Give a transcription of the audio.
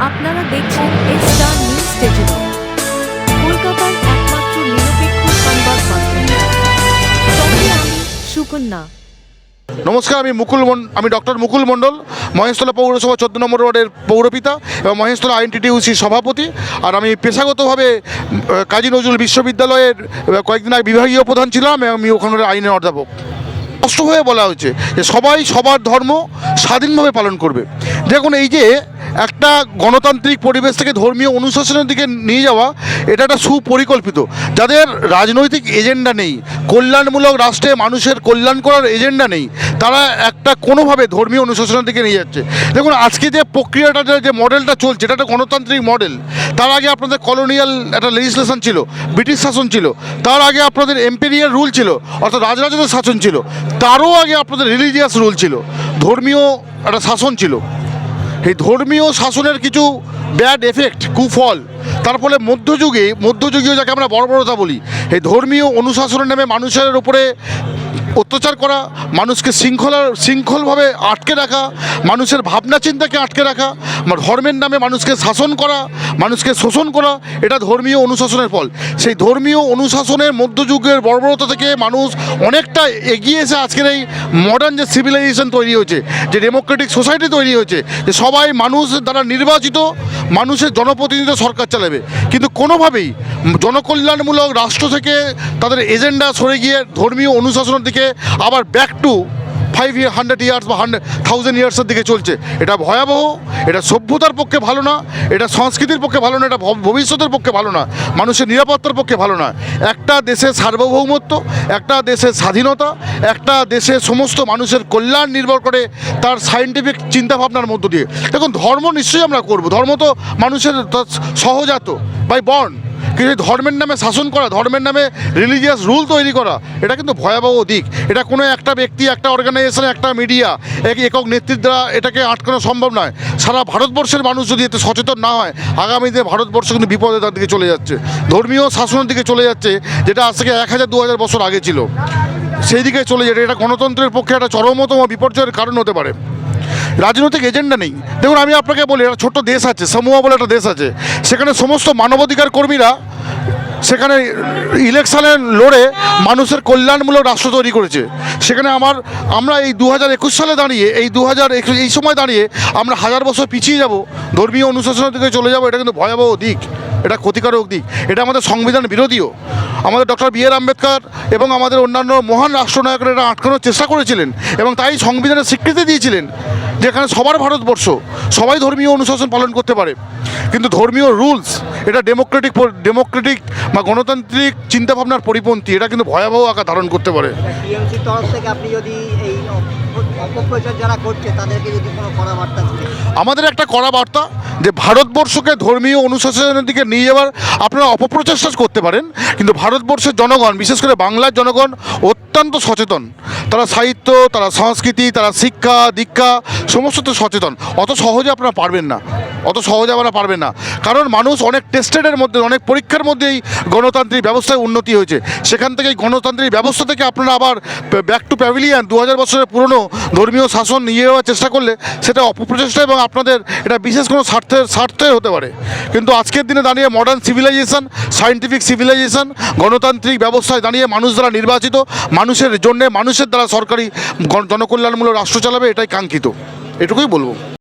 আপনারা দেখছেন star news television, কলকাতার একমাত্র নিরপেক্ষ সংবাদ মাধ্যম। সঙ্গে আমি সুকন্যা। নমস্কার, আমি ডক্টর মুকুল মণ্ডল, মহেশতলা পৌরসভা 14 নম্বর ওয়ার্ডের পৌরপিতা এবং মহেশতলা আইএনটিটিইউসির সভাপতি। আর আমি পেশাগতভাবে কাজী নজরুল বিশ্ববিদ্যালয়ের কয়েকদিন আগে বিভাগীয় প্রধান ছিলাম এবং আমি ওখানকার আইনের অধ্যাপক। স্পষ্ট হয়ে বলা হয়েছে যে সবাই সবার ধর্ম স্বাধীনভাবে পালন করবে। দেখুন, এই যে একটা গণতান্ত্রিক পরিবেশ থেকে ধর্মীয় অনুশাসনের দিকে নিয়ে যাওয়া, এটা একটা সুপরিকল্পিত। যাদের রাজনৈতিক এজেন্ডা নেই, কল্যাণমূলক রাষ্ট্রে মানুষের কল্যাণ করার এজেন্ডা নেই, তারা একটা কোনোভাবে ধর্মীয় অনুশাসনের দিকে নিয়ে যাচ্ছে। দেখুন, আজকে যে প্রক্রিয়াটা, যে মডেলটা চলছে, এটা একটা গণতান্ত্রিক মডেল। তার আগে আপনাদের কলোনিয়াল একটা লেজিসলেশন ছিল, ব্রিটিশ শাসন ছিল। তার আগে আপনাদের এম্পেরিয়াল রুল ছিল, অর্থাৎ রাজরাজদের শাসন ছিল। তারও আগে আপনাদের রিলিজিয়াস রুল ছিল, ধর্মীয় একটা শাসন ছিল। এই ধর্মীয় শাসনের কিছু ব্যাড এফেক্ট, কুফল, তার ফলে মধ্যযুগীয় যাকে আমরা বর্বরতা বলি, এই ধর্মীয় অনুশাসনের নামে মানুষের উপরে অত্যাচার করা, মানুষকে শৃঙ্খলভাবে আটকে রাখা, মানুষের ভাবনা চিন্তাকে আটকে রাখা, ধর্মের নামে মানুষকে শাসন করা, মানুষকে শোষণ করা, এটা ধর্মীয় অনুশাসনের ফল। সেই ধর্মীয় অনুশাসনের মধ্যযুগের বর্বরতা থেকে মানুষ অনেকটা এগিয়ে এসে আজকের এই মডার্ন যে সিভিলাইজেশন তৈরি হয়েছে, যে ডেমোক্রেটিক সোসাইটি তৈরি হয়েছে, যে সবাই মানুষ দ্বারা নির্বাচিত মানুষের জনপ্রতিনিধিত্ব সরকার চালাবে। কিন্তু কোনোভাবেই জনকল্যাণমূলক রাষ্ট্র থেকে তাদের এজেন্ডা সরে গিয়ে ধর্মীয় অনুশাসনের দিকে আবার ব্যাক টু 500 ইয়ার্স বা 1000 ইয়ার্সের দিকে চলছে। এটা ভয়াবহ, এটা সভ্যতার পক্ষে ভালো না, এটা সংস্কৃতির পক্ষে ভালো না, এটা ভবিষ্যতের পক্ষে ভালো না, মানুষের নিরাপত্তার পক্ষে ভালো না। একটা দেশের সার্বভৌমত্ব, একটা দেশের স্বাধীনতা, একটা দেশের সমস্ত মানুষের কল্যাণ নির্ভর করে তার সায়েন্টিফিক চিন্তাভাবনার মধ্য দিয়ে। দেখুন, ধর্ম নিশ্চয়ই আমরা করব, ধর্ম তো মানুষের সহজাত, বাই বর্ন। কিন্তু ধর্মের নামে শাসন করা, ধর্মের নামে রিলিজিয়াস রুল তৈরি করা, এটা কিন্তু ভয়াবহ দিক। এটা কোনো একটা ব্যক্তি, একটা অর্গানাইজেশন, একটা মিডিয়া, একক নেতৃত্ব দ্বারা এটাকে আটকানো সম্ভব নয়। সারা ভারতবর্ষের মানুষ যদি এতে সচেতন না হয়, আগামী দিনে ভারতবর্ষ কিন্তু বিপদের দিকে চলে যাচ্ছে, ধর্মীয় শাসনের দিকে চলে যাচ্ছে, যেটা আজ থেকে 1000-2000 বছর আগে ছিল, সেই দিকে চলে যাচ্ছে। এটা গণতন্ত্রের পক্ষে একটা চরমতম বিপর্যয়ের কারণ হতে পারে। রাজনৈতিক এজেন্ডা নেই। দেখুন, আমি আপনাকে বলি, একটা ছোট্ট দেশ আছে, সামোয়া বলে একটা দেশ আছে, সেখানে সমস্ত মানবাধিকার কর্মীরা সেখানে ইলেকশনে লড়ে মানুষের কল্যাণমূলক রাষ্ট্র তৈরি করেছে। সেখানে আমরা এই 2021 সালে দাঁড়িয়ে, এই সময় দাঁড়িয়ে আমরা 1000 বছর পিছিয়ে যাব, ধর্মীয় অনুশাসনের দিকে চলে যাব। এটা কিন্তু ভয়াবহ দিক, এটা ক্ষতিকারক দিক, এটা আমাদের সংবিধান বিরোধীও। আমাদের ডক্টর বি.আর. আম্বেদকর এবং আমাদের অন্যান্য মহান রাষ্ট্রনায়করা এটা আটকানোর চেষ্টা করেছিলেন এবং তাই সংবিধানের স্বীকৃতি দিয়েছিলেন যেখানে সবার ভারতবর্ষ, সবাই ধর্মীয় অনুশাসন পালন করতে পারে। কিন্তু ধর্মীয় রুলস, এটা ডেমোক্রেটিক বা গণতান্ত্রিক চিন্তাভাবনার পরিপন্থী, এটা কিন্তু ভয়াবহ আকার ধারণ করতে পারে। টিএমসির তরফ থেকে আপনি যদি এই অপপ্রচার যারা করছে তাদেরকে যদি কোনো কড়া বার্তা দিতে, আমাদের একটা কড়া বার্তা যে ভারতবর্ষকে ধর্মীয় অনুশাসনের দিকে নিয়ে যাওয়ার আপনারা অপপ্রচেষ্টা করতে পারেন, কিন্তু ভারতবর্ষের জনগণ, বিশেষ করে বাংলার জনগণ অত্যন্ত সচেতন। তারা সাহিত্য, তারা সংস্কৃতি, তারা শিক্ষা দীক্ষা সমস্ততে সচেতন। অত সহজে আপনারা পারবেন না, কারণ মানুষ অনেক টেস্টেডের মধ্যে, অনেক পরীক্ষার মধ্যেই গণতান্ত্রিক ব্যবস্থায় উন্নতি হয়েছে। সেখান থেকে এই গণতান্ত্রিক ব্যবস্থা থেকে আপনারা আবার ব্যাক টু প্যাভিলিয়ন 2000 বছরের পুরনো ধর্মীয় শাসন নিয়ে যাওয়ার চেষ্টা করলে সেটা অপপ্রচেষ্টা এবং আপনাদের এটা বিশেষ কোনো স্বার্থে হতে পারে। কিন্তু আজকের দিনে দাঁড়িয়ে মডার্ন সিভিলাইজেশন, সায়েন্টিফিক সিভিলাইজেশন, গণতান্ত্রিক ব্যবস্থায় দাঁড়িয়ে মানুষ দ্বারা নির্বাচিত, মানুষের জন্যে, মানুষের দ্বারা সরকারি জনকল্যাণমূলক রাষ্ট্র চালাবে, এটাই কাঙ্ক্ষিত। এটুকুই বলবো।